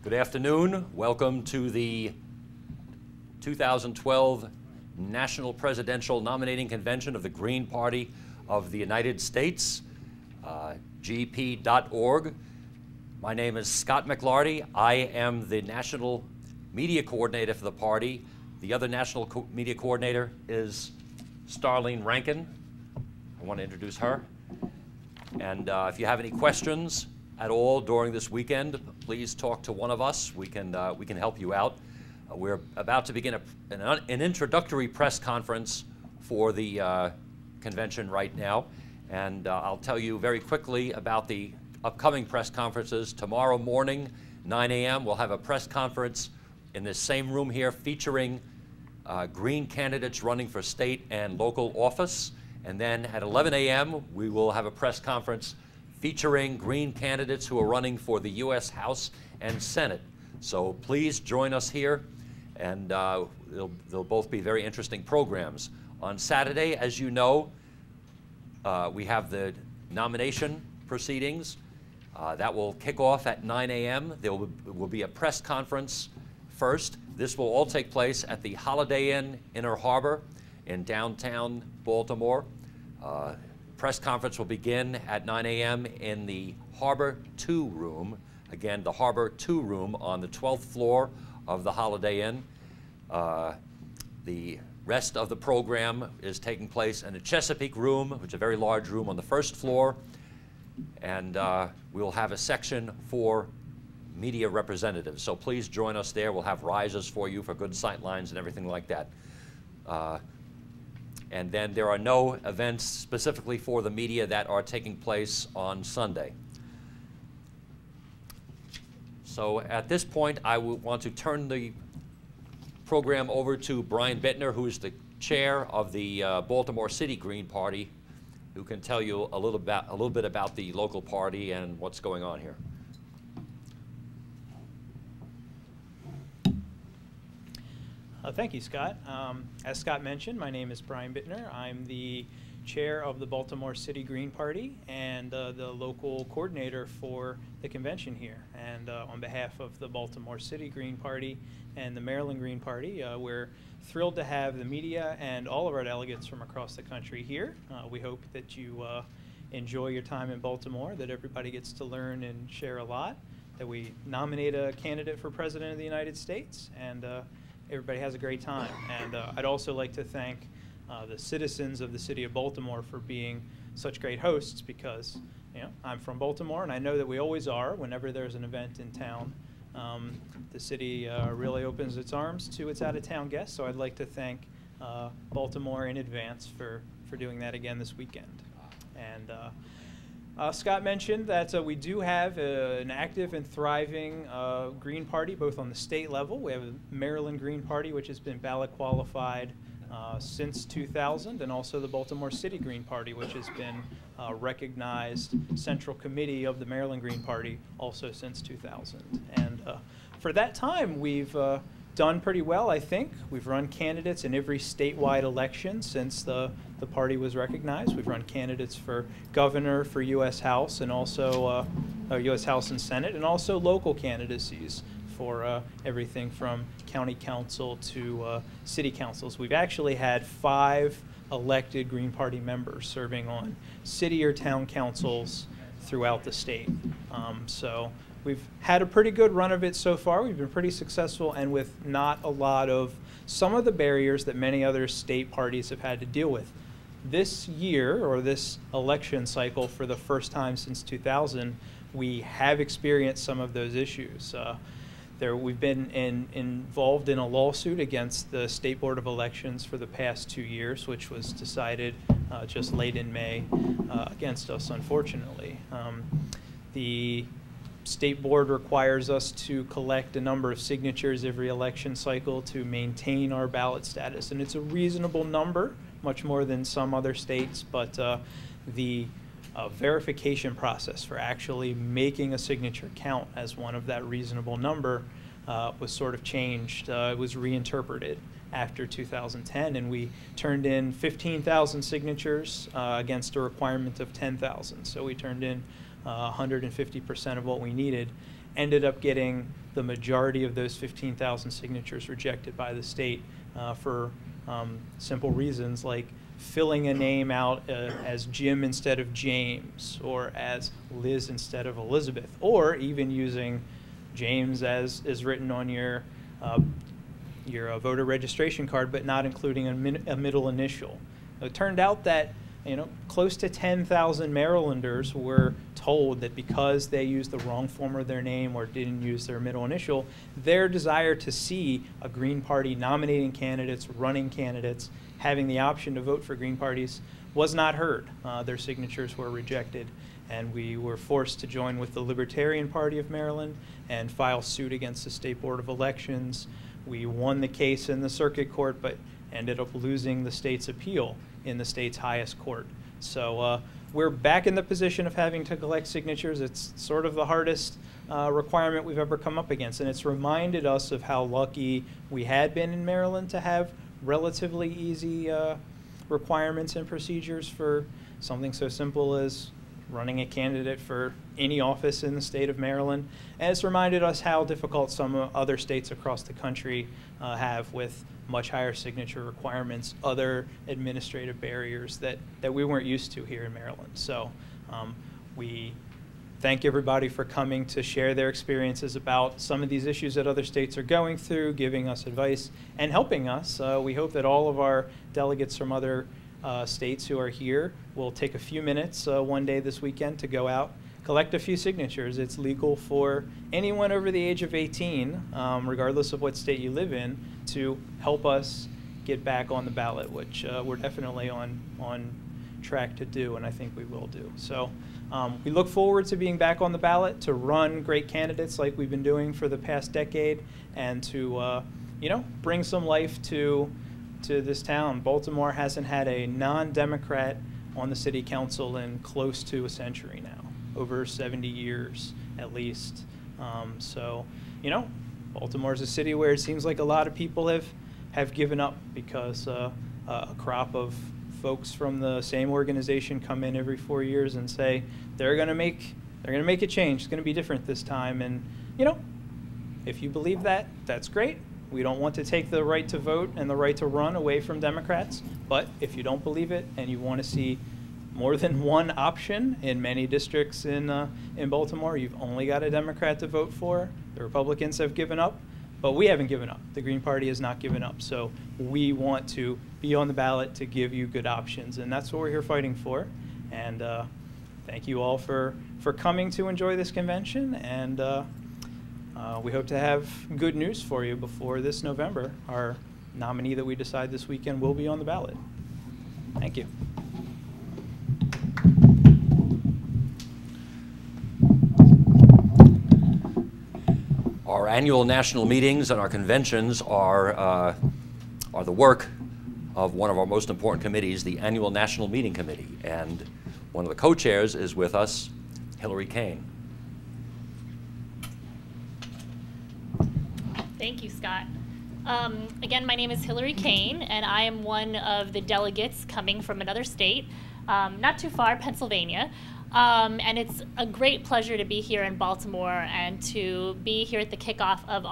Good afternoon. Welcome to the 2012 National Presidential Nominating Convention of the Green Party of the United States, gp.org. My name is Scott McLarty. I am the National Media Coordinator for the party. The other National Media Coordinator is Starlene Rankin. I want to introduce her. And if you have any questions at all during this weekend, please talk to one of us. We can help you out. We're about to begin an introductory press conference for the convention right now, and I'll tell you very quickly about the upcoming press conferences. Tomorrow morning, 9 a.m., we'll have a press conference in this same room here featuring Green candidates running for state and local office. And then at 11 a.m., we will have a press conference featuring Green candidates who are running for the U.S. House and Senate. So please join us here, and they'll both be very interesting programs. On Saturday, as you know, we have the nomination proceedings. That will kick off at 9 a.m. There will be a press conference first. This will all take place at the Holiday Inn Inner Harbor in downtown Baltimore. Press conference will begin at 9 a.m. in the Harbor 2 room. Again, the Harbor 2 room on the 12th floor of the Holiday Inn. The rest of the program is taking place in the Chesapeake room, which is a very large room on the first floor. And we'll have a section for media representatives. So please join us there. We'll have risers for you for good sight lines and everything like that. And then there are no events specifically for the media that are taking place on Sunday. So at this point, I would want to turn the program over to Brian Bittner, who is the chair of the Baltimore City Green Party, who can tell you a little bit about the local party and what's going on here. Thank you, Scott. As Scott mentioned, my name is Brian Bittner. I'm the chair of the Baltimore City Green Party and the local coordinator for the convention here. And on behalf of the Baltimore City Green Party and the Maryland Green Party, we're thrilled to have the media and all of our delegates from across the country here. We hope that you enjoy your time in Baltimore, that everybody gets to learn and share a lot, that we nominate a candidate for President of the United States, and everybody has a great time. And I'd also like to thank the citizens of the city of Baltimore for being such great hosts, because I'm from Baltimore, and I know that we always are whenever there's an event in town. The city really opens its arms to its out-of-town guests, so I'd like to thank Baltimore in advance for doing that again this weekend. And Scott mentioned that we do have an active and thriving Green Party, both on the state level. We have a Maryland Green Party, which has been ballot qualified since 2000, and also the Baltimore City Green Party, which has been recognized central committee of the Maryland Green Party also since 2000. And for that time, we've done pretty well, I think. We've run candidates in every statewide election since the party was recognized. We've run candidates for governor, for U.S. House, and also U.S. House and Senate, and also local candidacies for everything from county council to city councils. We've actually had 5 elected Green Party members serving on city or town councils throughout the state. So we've had a pretty good run of it so far. We've been pretty successful, and with not a lot of some of the barriers that many other state parties have had to deal with. This year, or this election cycle, for the first time since 2000, we have experienced some of those issues. We've been involved in a lawsuit against the State Board of Elections for the past 2 years, which was decided just late in May against us, unfortunately. The State Board requires us to collect a number of signatures every election cycle to maintain our ballot status, and it's a reasonable number, much more than some other states, but the verification process for actually making a signature count as one of that reasonable number was sort of changed. It was reinterpreted after 2010, and we turned in 15,000 signatures against a requirement of 10,000. So we turned in 150% of what we needed. Ended up getting the majority of those 15,000 signatures rejected by the state for simple reasons like filling a name out as Jim instead of James, or as Liz instead of Elizabeth, or even using James as is written on your voter registration card, but not including a middle initial. It turned out that close to 10,000 Marylanders were told that because they used the wrong form of their name or didn't use their middle initial, their desire to see a Green Party nominating candidates, running candidates, having the option to vote for Green parties was not heard. Their signatures were rejected, and we were forced to join with the Libertarian Party of Maryland and file suit against the State Board of Elections. We won the case in the circuit court, but ended up losing the state's appeal in the state's highest court. So we're back in the position of having to collect signatures. It's sort of the hardest requirement we've ever come up against, and it's reminded us of how lucky we had been in Maryland to have relatively easy requirements and procedures for something so simple as running a candidate for any office in the state of Maryland. And it's reminded us how difficult some other states across the country have with much higher signature requirements, other administrative barriers that we weren't used to here in Maryland. So we thank everybody for coming to share their experiences about some of these issues that other states are going through, giving us advice, and helping us. We hope that all of our delegates from other states who are here will take a few minutes one day this weekend to go out, collect a few signatures. It's legal for anyone over the age of 18, regardless of what state you live in, to help us get back on the ballot, which we're definitely on track to do, and I think we will do. So we look forward to being back on the ballot, to run great candidates like we've been doing for the past decade, and to bring some life to this town. Baltimore hasn't had a non-Democrat on the city council in close to a century now, over 70 years at least. Baltimore is a city where it seems like a lot of people have given up because a crop of folks from the same organization come in every 4 years and say they're going to make a change. It's going to be different this time. And if you believe that, that's great. We don't want to take the right to vote and the right to run away from Democrats. But if you don't believe it and you want to see more than one option in many districts in Baltimore, you've only got a Democrat to vote for. The Republicans have given up, but we haven't given up. The Green Party has not given up. So we want to be on the ballot to give you good options, and that's what we're here fighting for. And thank you all for coming to enjoy this convention, and we hope to have good news for you before this November. Our nominee that we decide this weekend will be on the ballot. Thank you. Our annual national meetings and our conventions are the work of one of our most important committees, the Annual National Meeting Committee. And one of the co-chairs is with us, Hilary Kane. Thank you, Scott. Again, my name is Hilary Kane, and I am one of the delegates coming from another state, not too far, Pennsylvania. And it's a great pleasure to be here in Baltimore and to be here at the kickoff of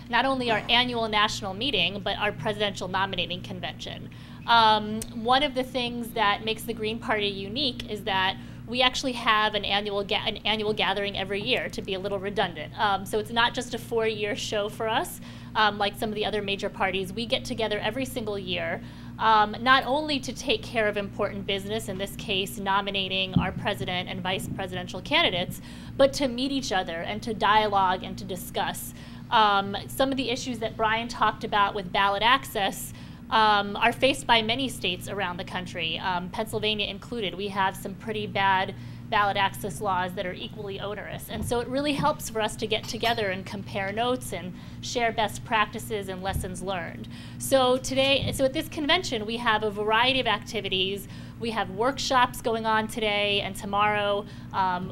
not only our annual national meeting, but our presidential nominating convention. One of the things that makes the Green Party unique is that we actually have an annual gathering every year, to be a little redundant. So it's not just a 4-year show for us, like some of the other major parties. We get together every single year, not only to take care of important business, in this case nominating our president and vice presidential candidates, but to meet each other and to dialogue and to discuss. Some of the issues that Brian talked about with ballot access are faced by many states around the country, Pennsylvania included. We have some pretty bad ballot access laws that are equally onerous. And so it really helps for us to get together and compare notes and share best practices and lessons learned. So at this convention, we have a variety of activities. We have workshops going on today and tomorrow,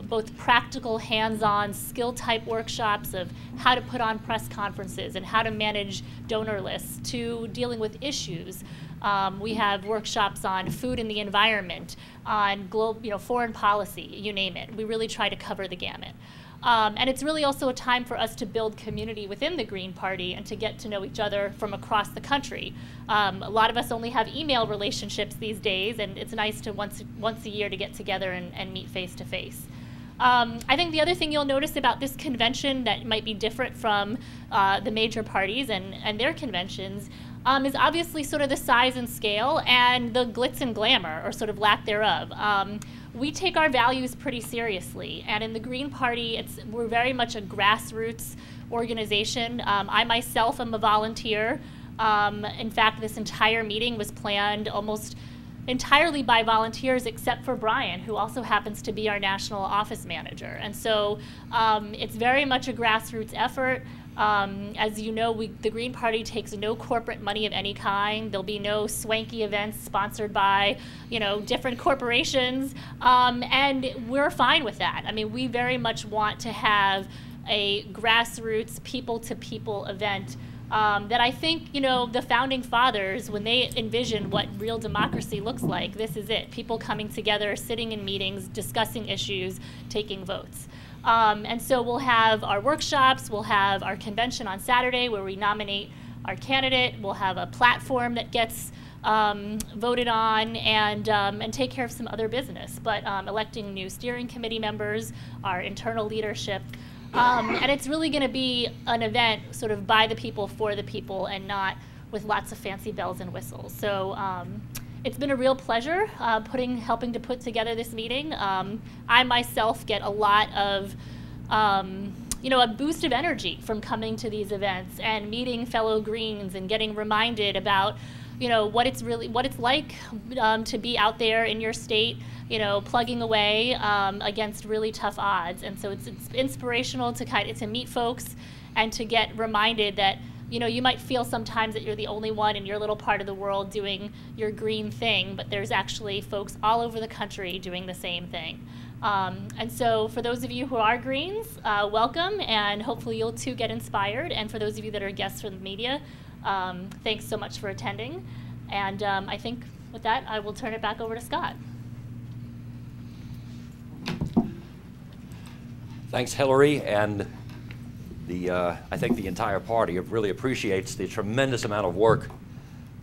both practical, hands-on, skill-type workshops of how to put on press conferences and how to manage donor lists, to dealing with issues. We have workshops on food and the environment, on foreign policy, you name it. We really try to cover the gamut. And it's really also a time for us to build community within the Green Party and to get to know each other from across the country. A lot of us only have email relationships these days, and it's nice to once a year to get together and meet face to face. I think the other thing you'll notice about this convention that might be different from the major parties and their conventions is obviously sort of the size and scale and the glitz and glamour, or sort of lack thereof. We take our values pretty seriously, and in the Green Party, we're very much a grassroots organization. I myself am a volunteer. In fact, this entire meeting was planned almost entirely by volunteers, except for Brian, who also happens to be our national office manager. And so it's very much a grassroots effort. As you know, the Green Party takes no corporate money of any kind. There'll be no swanky events sponsored by, different corporations, and we're fine with that. I mean, we very much want to have a grassroots, people-to-people event that I think, the founding fathers, when they envisioned what real democracy looks like, this is it. People coming together, sitting in meetings, discussing issues, taking votes. And so we'll have our workshops, we'll have our convention on Saturday where we nominate our candidate, we'll have a platform that gets voted on, and take care of some other business, but electing new steering committee members, our internal leadership. And it's really going to be an event sort of by the people, for the people, and not with lots of fancy bells and whistles. So it's been a real pleasure helping to put together this meeting. I myself get a lot of, a boost of energy from coming to these events and meeting fellow Greens and getting reminded about, what it's like to be out there in your state, plugging away against really tough odds. And so it's inspirational to meet folks and to get reminded that, you might feel sometimes that you're the only one in your little part of the world doing your green thing, but there's actually folks all over the country doing the same thing. And so for those of you who are Greens, welcome, and hopefully you'll too get inspired. And for those of you that are guests from the media, thanks so much for attending. And I think with that, I will turn it back over to Scott. Thanks, Hilary, and I think the entire party really appreciates the tremendous amount of work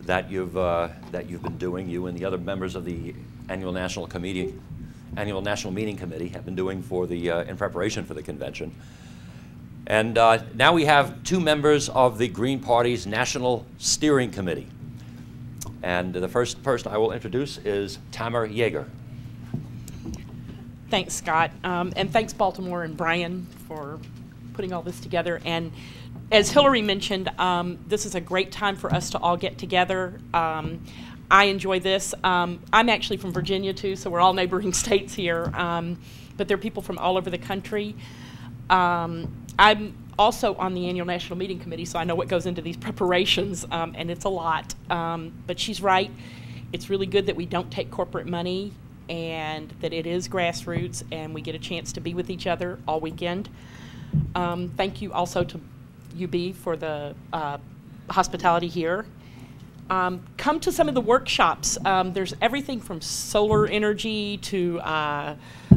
that you've been doing. You and the other members of the annual national meeting committee have been doing in preparation for the convention. And now we have two members of the Green Party's National Steering Committee. And the first person I will introduce is Tamara Jaeger. Thanks, Scott. And thanks, Baltimore and Brian, for putting all this together. And as Hilary mentioned, this is a great time for us to all get together. I enjoy this. I'm actually from Virginia, too, so we're all neighboring states here. But there are people from all over the country. I'm also on the annual national meeting committee, so I know what goes into these preparations, and it's a lot. But she's right. It's really good that we don't take corporate money and that it is grassroots and we get a chance to be with each other all weekend. Thank you also to UB for the hospitality here. Come to some of the workshops. There's everything from solar energy to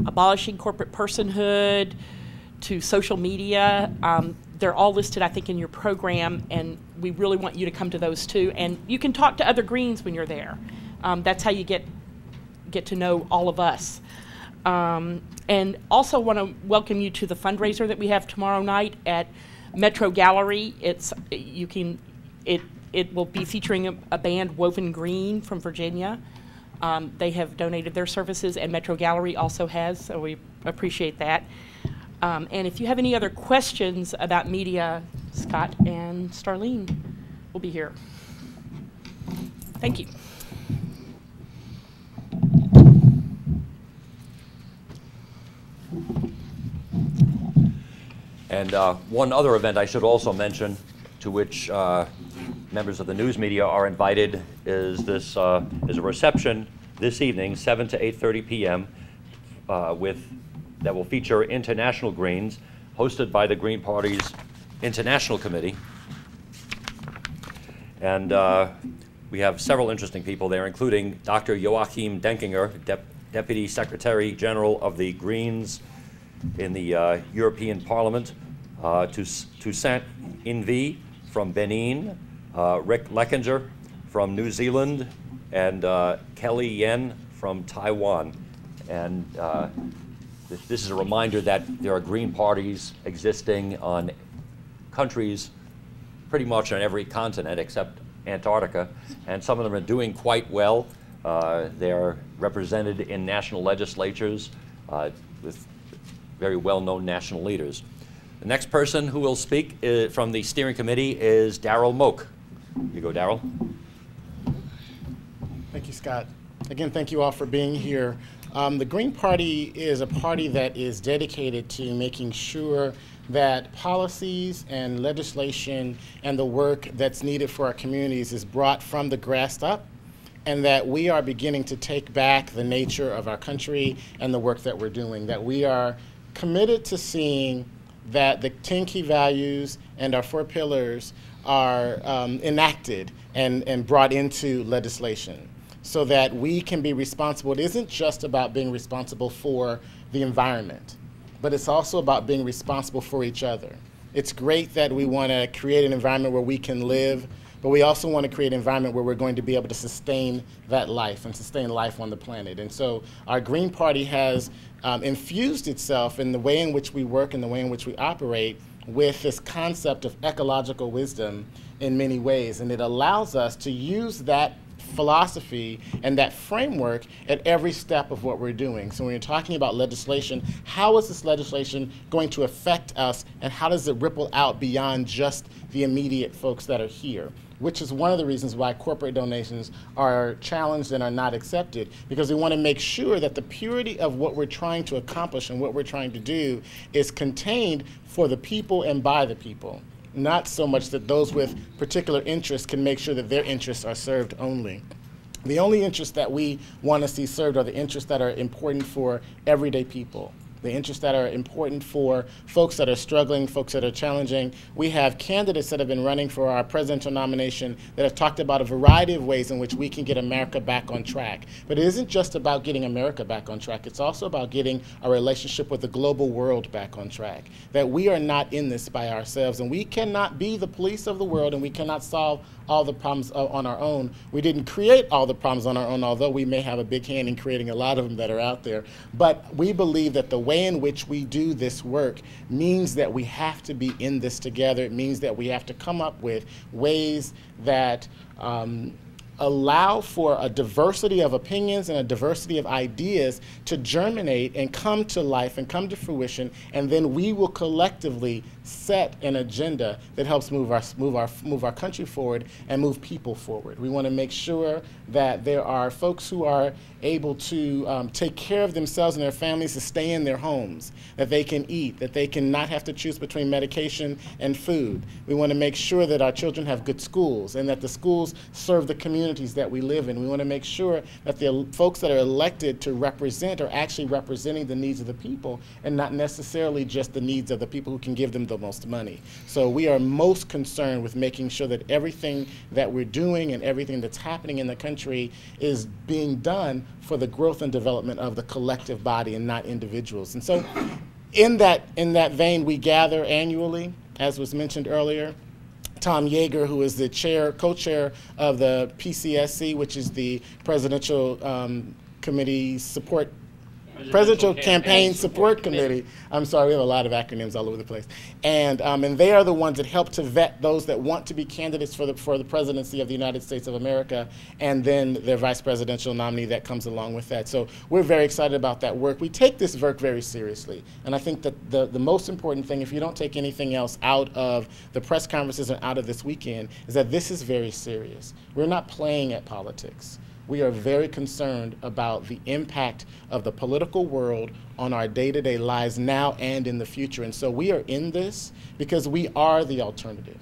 abolishing corporate personhood to social media. They're all listed, I think, in your program, and we really want you to come to those too. And you can talk to other Greens when you're there. That's how you get to know all of us. And also want to welcome you to the fundraiser that we have tomorrow night at Metro Gallery. It will be featuring a band, Woven Green, from Virginia. They have donated their services, and Metro Gallery also has, so we appreciate that. And if you have any other questions about media, Scott and Starlene will be here. Thank you. And one other event I should also mention, to which members of the news media are invited, is a reception this evening, 7 to 8:30 p.m. That will feature international Greens, hosted by the Green Party's International Committee. And we have several interesting people there, including Dr. Joachim Denkinger, Deputy Secretary General of the Greens in the European Parliament, Toussaint Invi from Benin, Rick Leckinger from New Zealand, and Kelly Yen from Taiwan. And this is a reminder that there are Green parties existing on countries pretty much on every continent except Antarctica, and some of them are doing quite well. They are represented in national legislatures with very well-known national leaders. The next person who will speak from the steering committee is Daryl Moke. You go, Daryl. Thank you, Scott. Again, thank you all for being here. The Green Party is a party that is dedicated to making sure that policies and legislation and the work that's needed for our communities is brought from the grass up, and that we are beginning to take back the nature of our country and the work that we're doing, that we are committed to seeing that the 10 key values and our 4 pillars are enacted and brought into legislation so that we can be responsible. It isn't just about being responsible for the environment, but it's also about being responsible for each other. It's great that we want to create an environment where we can live, but we also want to create an environment where we're going to be able to sustain that life and sustain life on the planet. And so our Green Party has infused itself in the way in which we work and the way in which we operate with this concept of ecological wisdom in many ways. And it allows us to use that philosophy and that framework at every step of what we're doing. So when you're talking about legislation, how is this legislation going to affect us, and how does it ripple out beyond just the immediate folks that are here? Which is one of the reasons why corporate donations are challenged and are not accepted, because we want to make sure that the purity of what we're trying to accomplish and what we're trying to do is contained for the people and by the people. Not so much that those with particular interests can make sure that their interests are served only. The only interests that we want to see served are the interests that are important for everyday people, the interests that are important for folks that are struggling, folks that are challenging. We have candidates that have been running for our presidential nomination that have talked about a variety of ways in which we can get America back on track. But it isn't just about getting America back on track. It's also about getting our relationship with the global world back on track. That we are not in this by ourselves, and we cannot be the police of the world, and we cannot solve all the problems on our own. We didn't create all the problems on our own, although we may have a big hand in creating a lot of them that are out there. But we believe that the way in which we do this work means that we have to be in this together. It means that we have to come up with ways that allow for a diversity of opinions and a diversity of ideas to germinate and come to life and come to fruition, and then we will collectively set an agenda that helps move our country forward and move people forward. We want to make sure that there are folks who are able to take care of themselves and their families, to stay in their homes, that they can eat, that they can not have to choose between medication and food. We want to make sure that our children have good schools and that the schools serve the communities that we live in. We want to make sure that the folks that are elected to represent are actually representing the needs of the people and not necessarily just the needs of the people who can give them the most money. So we are most concerned with making sure that everything that we're doing and everything that's happening in the country is being done for the growth and development of the collective body and not individuals. And so in that vein, we gather annually, as was mentioned earlier. Tom Jaeger, who is the co-chair of the PCSC, which is the Presidential Presidential Campaign Support Committee. I'm sorry, we have a lot of acronyms all over the place. And they are the ones that help to vet those that want to be candidates for the presidency of the United States of America, and then their vice presidential nominee that comes along with that. So we're very excited about that work. We take this work very seriously. And I think that the most important thing, if you don't take anything else out of the press conferences and out of this weekend, is that this is very serious. We're not playing at politics. We are very concerned about the impact of the political world on our day-to-day lives now and in the future. And so we are in this because we are the alternative.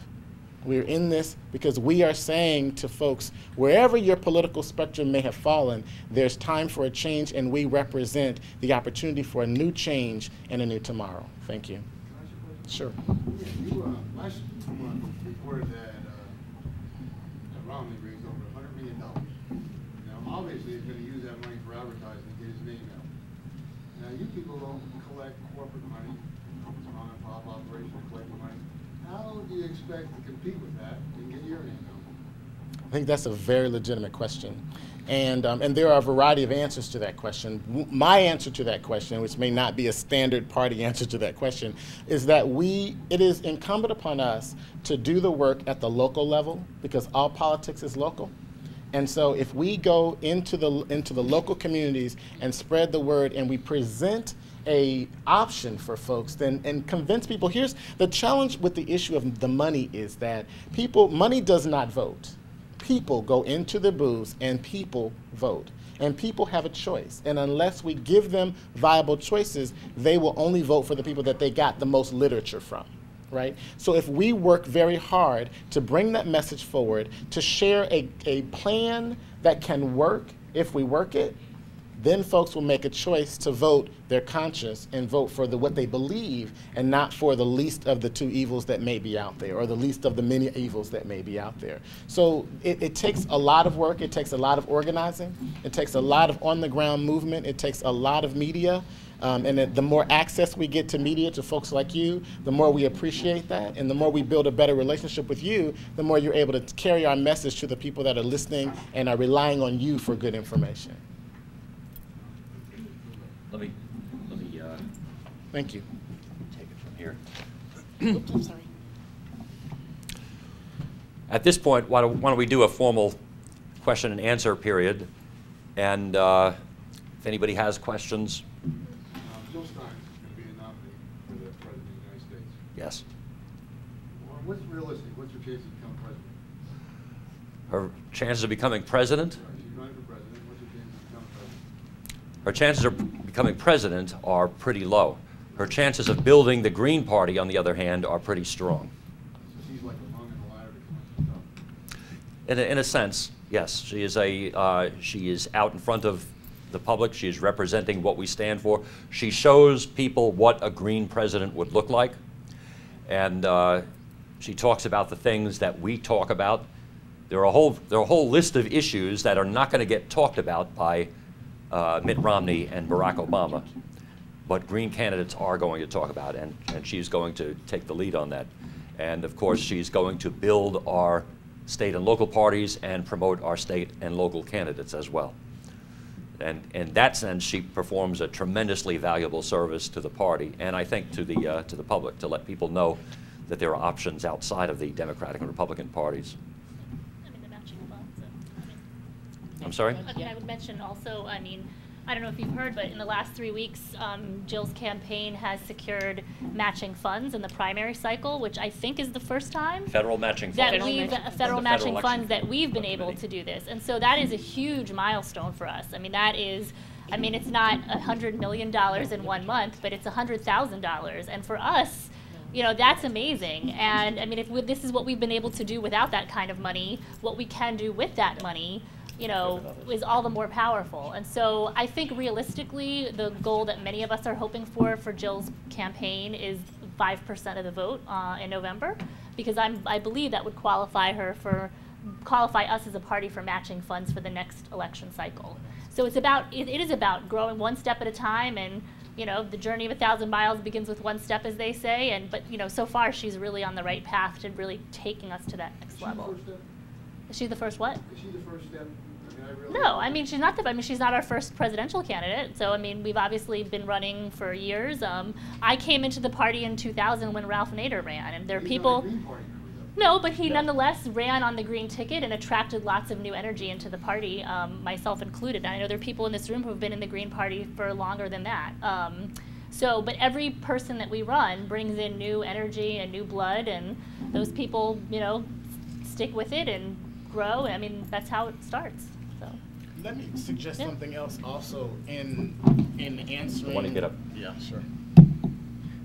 We're in this because we are saying to folks, wherever your political spectrum may have fallen, there's time for a change, and we represent the opportunity for a new change and a new tomorrow. Thank you. Sure. You last month reported that Romney raised over $100 million. Now, obviously, he's going to use that money for advertising to get his name out. Now, you people collect corporate money, it's a mom and pop operation to collect money. How do you expect to compete with that and get your name known? I think that's a very legitimate question. And there are a variety of answers to that question. My answer to that question, which may not be a standard party answer to that question, is that it is incumbent upon us to do the work at the local level, because all politics is local. And so if we go into the local communities and spread the word and we present a option for folks, then and convince people. Here's the challenge with the issue of the money is that money does not vote. People go into the booths and people vote. And people have a choice. And unless we give them viable choices, they will only vote for the people that they got the most literature from. Right? So if we work very hard to bring that message forward, to share a plan that can work if we work it, then folks will make a choice to vote their conscience and vote for what they believe and not for the least of the two evils that may be out there or the least of the many evils that may be out there. So it takes a lot of work. It takes a lot of organizing. It takes a lot of on-the-ground movement. It takes a lot of media. And the more access we get to media, to folks like you, the more we appreciate that. And the more we build a better relationship with you, the more you're able to carry our message to the people that are listening and are relying on you for good information. Let me Thank you. take it from here. Oops, I'm sorry. At this point, why don't we do a formal question and answer period? And if anybody has questions. Jill Stein is going to be a nominee for the President of the United States. Yes. Well, what's realistic? What's your chance of becoming president? Her chances of becoming president? She's running for president. What's your chance of becoming president? Her chances of becoming president are pretty low. Her chances of building the Green Party, on the other hand, are pretty strong. So she's like a rung in the ladder to come to the top. In a sense, yes. She is out in front of the public. She is representing what we stand for. She shows people what a green president would look like. And she talks about the things that we talk about. There are a whole list of issues that are not going to get talked about by Mitt Romney and Barack Obama, but green candidates are going to talk about, and she's going to take the lead on that. And of course, she's going to build our state and local parties and promote our state and local candidates as well. And in that sense, she performs a tremendously valuable service to the party, and I think to the public, to let people know that there are options outside of the Democratic and Republican parties. I mean, the matching funds. I'm sorry? I would mention also, I don't know if you've heard, but in the last 3 weeks, Jill's campaign has secured matching funds in the primary cycle, which I think is the first time Federal matching that funds. federal matching Election funds that we've been able Committee. to do this. And so that is a huge milestone for us. That is, it's not $100 million in 1 month, but it's $100,000. And for us, that's amazing. And if this is what we've been able to do without that kind of money, what we can do with that money, is all the more powerful. And so I think realistically, the goal that many of us are hoping for Jill's campaign is 5% of the vote in November, because I believe that would qualify us as a party for matching funds for the next election cycle. So it is about growing one step at a time, and the journey of 1,000 miles begins with one step, as they say. But so far she's really on the right path to really taking us to that next level. Is she the first what? Is she the first step? No, she's not she's not our first presidential candidate. So, we've obviously been running for years. I came into the party in 2000 when Ralph Nader ran, and there are people. No, but he nonetheless ran on the green ticket and attracted lots of new energy into the party, myself included. And I know there are people in this room who have been in the Green Party for longer than that. But every person that we run brings in new energy and new blood, and those people, stick with it and grow. That's how it starts. So. Let me suggest something else also in answering. I want to get up. Yeah, sure.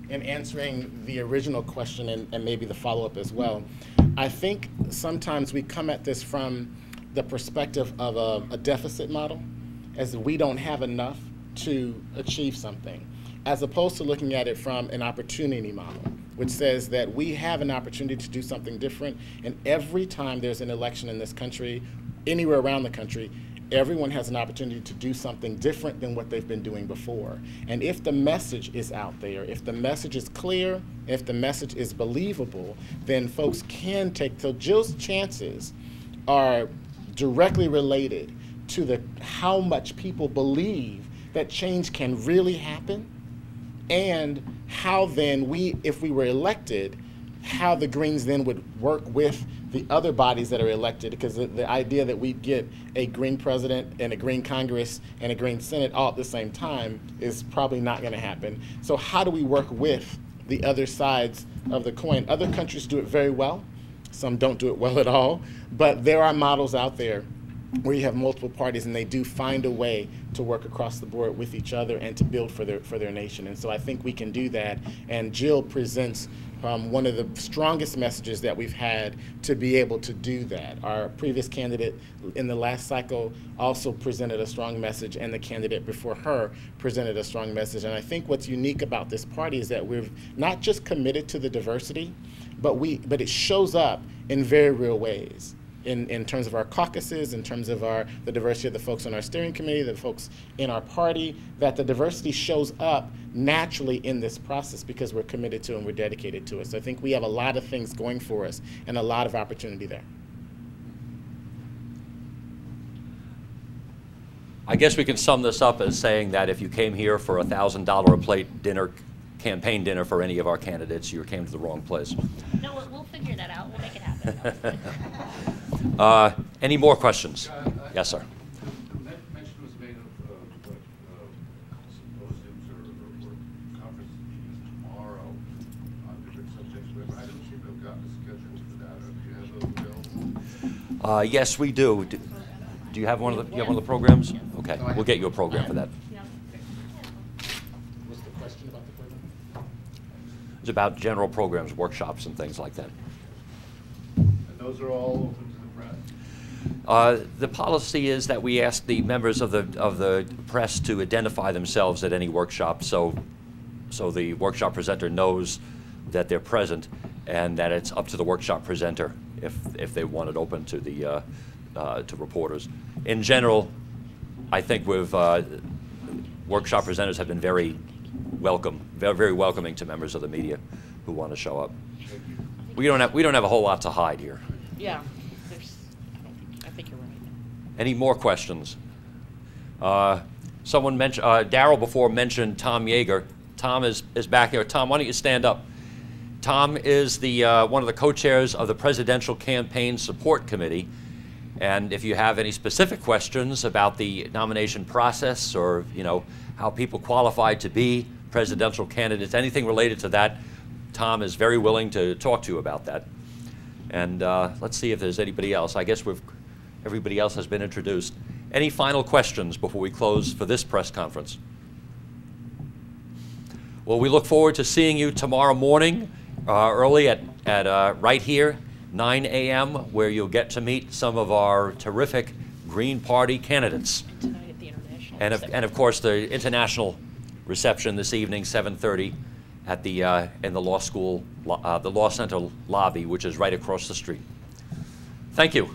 In answering the original question and maybe the follow-up as well, I think sometimes we come at this from the perspective of a deficit model, as we don't have enough to achieve something, as opposed to looking at it from an opportunity model, which says that we have an opportunity to do something different, and every time there's an election in this country, anywhere around the country, everyone has an opportunity to do something different than what they've been doing before. And if the message is out there, if the message is clear, if the message is believable, then folks can take, so Jill's chances are directly related to how much people believe that change can really happen, and how then if we were elected, how the Greens then would work with the other bodies that are elected, because the idea that we get a Green president and a Green Congress and a Green Senate all at the same time is probably not going to happen. So how do we work with the other sides of the coin? Other countries do it very well. Some don't do it well at all. But there are models out there where you have multiple parties and they do find a way to work across the board with each other and to build for their nation. And so I think we can do that. And Jill presents one of the strongest messages that we've had to be able to do that. Our previous candidate in the last cycle also presented a strong message, and the candidate before her presented a strong message. And I think what's unique about this party is that we're not just committed to the diversity, but it shows up in very real ways. In terms of our caucuses, in terms of the diversity of the folks on our steering committee, the folks in our party, that the diversity shows up naturally in this process because we're committed to and we're dedicated to it. So I think we have a lot of things going for us and a lot of opportunity there. I guess we can sum this up as saying that if you came here for a $1,000 a plate dinner, campaign dinner for any of our candidates, you came to the wrong place. No, we'll figure that out. We'll make it happen. Any more questions? Yes, sir. Mention was made of symposiums or conference meetings tomorrow on different subjects, but I don't seem to have gotten a schedule for that. Do you have those available? Yes, we do. Do you have one of the programs? Okay, we'll get you a program for that. What's the question about the program? It's about general programs, workshops, and things like that. And those are all open to the press? The policy is that we ask the members of the press to identify themselves at any workshop, so the workshop presenter knows that they're present, and that it's up to the workshop presenter if they want it open to the to reporters. In general, I think workshop presenters have been very welcoming to members of the media who want to show up. We don't have a whole lot to hide here. Yeah, I think you're right. Any more questions? Someone mentioned, Daryl before mentioned Tom Jaeger. Tom is back here. Tom, why don't you stand up? Tom is one of the co-chairs of the Presidential Campaign Support Committee. And if you have any specific questions about the nomination process or how people qualify to be presidential candidates, anything related to that, Tom is very willing to talk to you about that. And let's see if there's anybody else. I guess everybody else has been introduced. Any final questions before we close for this press conference? Well, we look forward to seeing you tomorrow morning early at right here, 9 a.m., where you'll get to meet some of our terrific Green Party candidates. Tonight at the International. And of course, the international reception this evening, 7:30, at the in the law school, the Law Center lobby, which is right across the street. Thank you.